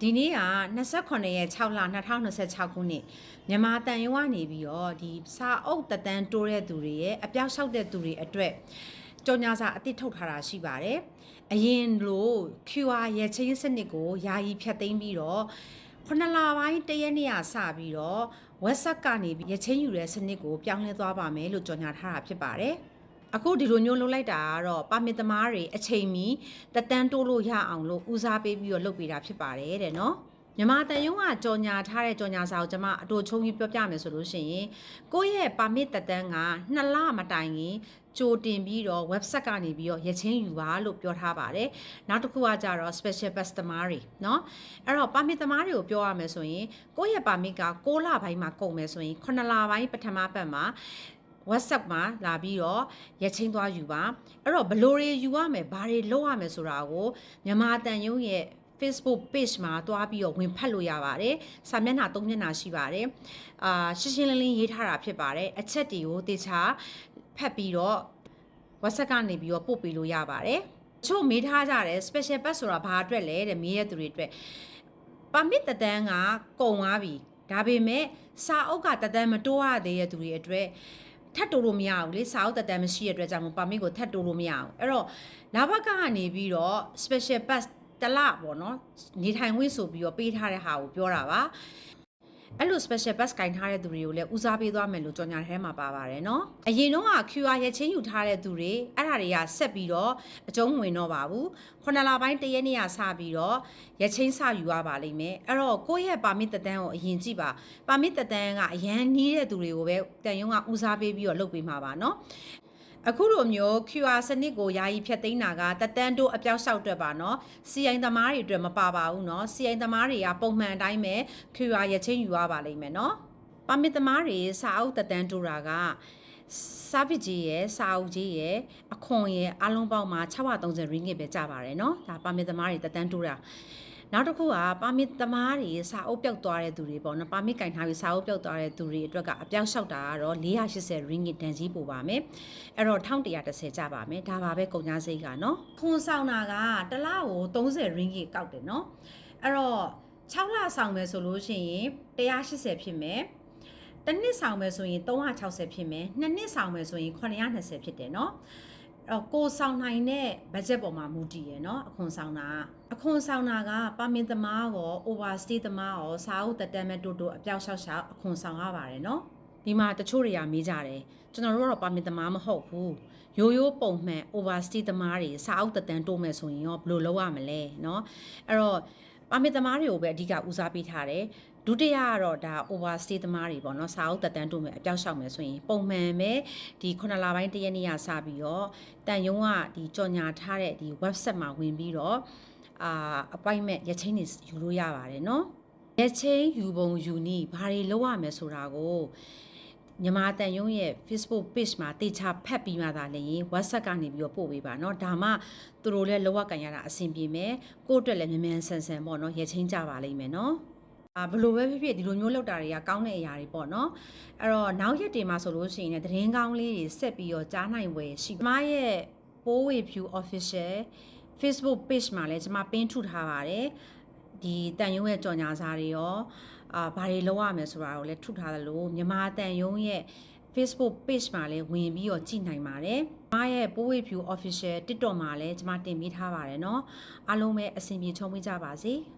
ဒီနေ့က29ရက်6လ2026ခုနှစ်မြန်မာတန်ရုံးကနေပြီးတော့ဒီစာအုပ်တက်တန်းတိုးတဲ့သူတွေရဲ့အပြောက်လျှောက်တဲ့သူတွေအတွက်ကြော်ညာစာအသစ်ထုတ်ထားတာရှိပါတယ်။အရင်လို QR ရချင်းစနစ်ကိုယာယီဖြတ်သိမ်းပြီးတော့9လပိုင်းတရက်နေ့ကစပြီးတော့ WhatsApp ကနေရချင်းယူတဲ့စနစ်ကိုပြောင်းလဲသွားပါမယ်လို့ကြော်ညာထားတာဖြစ်ပါတယ်။အခုဒီလိုမျိုးလုပ်လိုက်တာကတော့ပါမစ်သမားတွေအချိန်မီတက်တန်းတိုးလို့ရအောင်လို့ဦးစားပေးပြီးတော့လုပ်ပေးတာဖြစ်ပါတယ်တဲ့နော်မြန်မာတန်ရုံးကကြော်ညာထားတဲ့ကြော်ညာစာကိုကျွန်မအတူချုံပြီးပြောပြမယ်ဆိုလို့ရှိရင်ကိုယ့်ရဲ့ပါမစ်တက်တန်းက2လမတိုင်ခင်ကြိုတင်ပြီးတော့ website ကနေပြီးတော့ရချင်းယူပါလို့ပြောထားပါတယ်နောက်တစ်ခုကကြတော့ special customer တွေเนาะအဲ့တော့ပါမစ်သမားတွေကိုပြောရမယ်ဆိုရင်ကိုယ့်ရဲ့ပါမစ်က6လပိုင်းမှာကုန်မယ်ဆိုရင်9လပိုင်းပထမပတ်မှာWhatsApp မှာလာပြီးတော့ရချင်းသွားယူပါအဲ့တော့ဘယ်လိုတွေယူရမယ်ဘာတွေလုပ်ရမယ်ဆိုတာကိုမြန်မာတန်ရုံးရဲ့ Facebook page မှာတွားပြီးတော့ဝင်ဖတ်လို့ရပါတယ်။စာမျက်နှာ3မျက်နှာရှိပါတယ်။ရှင်းရှင်းလင်းလင်းရေးထားတာဖြစ်ပါတယ်။အချက်တွေကိုတေချာဖတ်ပြီးတော့ WhatsApp ကနေပြီးတော့ပို့ပေးလို့ရပါတယ်။ချို့မေးထားကြတယ် special pass ဆိုတာဘာအတွက်လဲတဲ့မေးရတဲ့သူတွေအတွက်ပါမစ်တတန်းကကုန်သွားပြီ။ဒါပေမဲ့စာအုပ်ကတတန်းမတိုးရသေးတဲ့သူတွေအတွက်ထပ်တိုးလို့မရဘူးလေစာအုပ်တက်တန်းမရှိတဲ့အတွက်ကြောင့်ပါမစ်ကိုထပ်တိုးလို့မရအောင်အဲ့တော့လာဘကကနေပြီးတော့ special pass တလပေါ့နော်နေထိုင်ခွင့်ဆိုပြီးတော့ပေးထားတဲ့ဟာကိုပြောတာပါအဲ့လို special pass ကင်ထားတဲ့သူတွေကိုလည်းဦးစားပေးသွားမယ်လို့ကြော်ညာထဲမှာပါပါတယ်เนาะအရင်တော့ QR ရချင်းယူထားတဲ့သူတွေအဲ့ဒါတွေကဆက်ပြီးတော့အကျုံးဝင်တော့ပါဘူး9လပိုင်းတရက်နေ့ကစပြီးတော့ရချင်းစယူရပါလိမ့်မယ်အဲ့တော့ကိုယ့်ရဲ့ပါမစ်တက်တန်းကိုအရင်ကြည့်ပါပါမစ်တက်တန်းကအရန်နီးတဲ့သူတွေကိုပဲတန်ရုံးကဦးစားပေးပြီးတော့လုပ်ပေးမှာပါเนาะအခုလိုမျိုး QR စနစ်ကိုယာယီဖြတ်သိမ်းတာကတက်တန်းတို့အပြောက်လျှောက်အတွက်ပါเนาะ CI သမားတွေအတွက်မပါပါဘူးเนาะ CI သမားတွေကပုံမှန်အတိုင်းပဲ QR ရချင်းယူရပါလိမ့်မယ်เนาะပါမစ်သမားတွေစာအုပ်တက်တန်းတို့တာကစာပစ်ကြီးရယ်စာအုပ်ကြီးရယ်အခွန်ရယ်အလုံးပေါင်းမှာ630 ringgit ပဲကျပါတယ်เนาะဒါပါမစ်သမားတွေတက်တန်းတို့တာနောက်တစ်ခုကပါမစ်သမားတွေစာအုပ်ပြောက်သွားတဲ့သူတွေပေါ့နော်ပါမစ်ကင်ထားပြီးစာအုပ်ပြောက်သွားတဲ့သူတွေအတွက်ကအပြောက်လျှောက်တာကတော့480 ringgit တန်ကြီးပို့ပါမယ်အဲ့တော့1130ကျပါမယ်ဒါပါပဲကုန်ကျစရိတ်ကနော်ခွန်ဆောင်တာကတစ်လကို30 ringgit ကောက်တယ်နော်အဲ့တော့6လဆောင်မယ်ဆိုလို့ရှိရင်180ဖြစ်မယ်တစ်နှစ်ဆောင်မယ်ဆိုရင်360ဖြစ်မယ်နှစ်နှစ်ဆောင်မယ်ဆိုရင်920ဖြစ်တယ်နော်အဲ့တော့ကိုဆောင်နိုင်တဲ့ budget ပေါ်မှာမူတည်ရယ်เนาะအခွန်ဆောင်တာကပါမင်သမားရော overstay သမားရောစာအုပ်တက်တမ်းမဲ့တိုးအပြောက်လျှောက်ရှောက်အခွန်ဆောင်ရပါတယ်เนาะဒီမှာတချို့တွေကမေးကြတယ်ကျွန်တော်တို့ကတော့ပါမင်သမားမဟုတ်ဘူးရိုးပုံမှန် overstay သမားတွေစာအုပ်တက်တမ်းတိုးမယ်ဆိုရင်ရောဘယ်လိုလုပ်ရမလဲเนาะအဲ့တော့ပါမင်သမားတွေကိုပဲအဓိကဦးစားပေးထားတယ်ဒုတိယကတော့ဒါ overstay သမားတွေပေါ့နော်စာအုပ်တက်တန်းတိုးမယ်အပြောက်လျှောက်မယ်ဆိုရင်ပုံမှန်ပဲဒီ9လပိုင်းတရက်နေ့ကစပြီးတော့တန်ယုံကဒီကြော်ညာထားတဲ့ဒီ website မှာဝင်ပြီးတော့appointment ရချင်းတွေယူလို့ရပါတယ်နော်ရချင်းယူပုံယူနည်းဘာတွေလုပ်ရမယ်ဆိုတာကိုမြန်မာတန်ယုံရဲ့ Facebook page မှာတေချာဖတ်ပြီးမှသာလည်း WhatsApp ကနေပြီးတော့ပို့ပေးပါเนาะဒါမှသူတို့လည်းလောက်ကန်ရတာအဆင်ပြေမယ်ကိုယ့်အတွက်လည်းမြန်မြန်ဆန်ဆန်ပေါ့เนาะရချင်းကြပါလိမ့်မယ်เนาะဘလို့ပဲဖြစ်ဖြစ်ဒီလိုမျိုးလောက်တာတွေကကောင်းတဲ့အရာတွေပေါ့နော်အဲ့တော့နောက်ရက်တွေမှာဆိုလို့ရှိရင်သတင်းကောင်းလေးတွေဆက်ပြီးတော့ကြားနိုင်ွယ်ရှိကျမရဲ့ Poway View Official Facebook page မှာလည်းကျမပင်းထုထားပါတယ်ဒီတန်ယုံရဲ့ကြော်ညာစာတွေရောဘာတွေလုပ်ရမယ်ဆိုတာကိုလည်းထုထားသလိုမြန်မာတန်ယုံရဲ့ Facebook page မှာလည်းဝင်ပြီးတော့ကြည့်နိုင်ပါတယ်။ကျမရဲ့ Poway View Official TikTok မှာလည်းကျမတင်ပေးထားပါတယ်เนาะအားလုံးပဲအဆင်ပြေချုံးပေးကြပါစေ။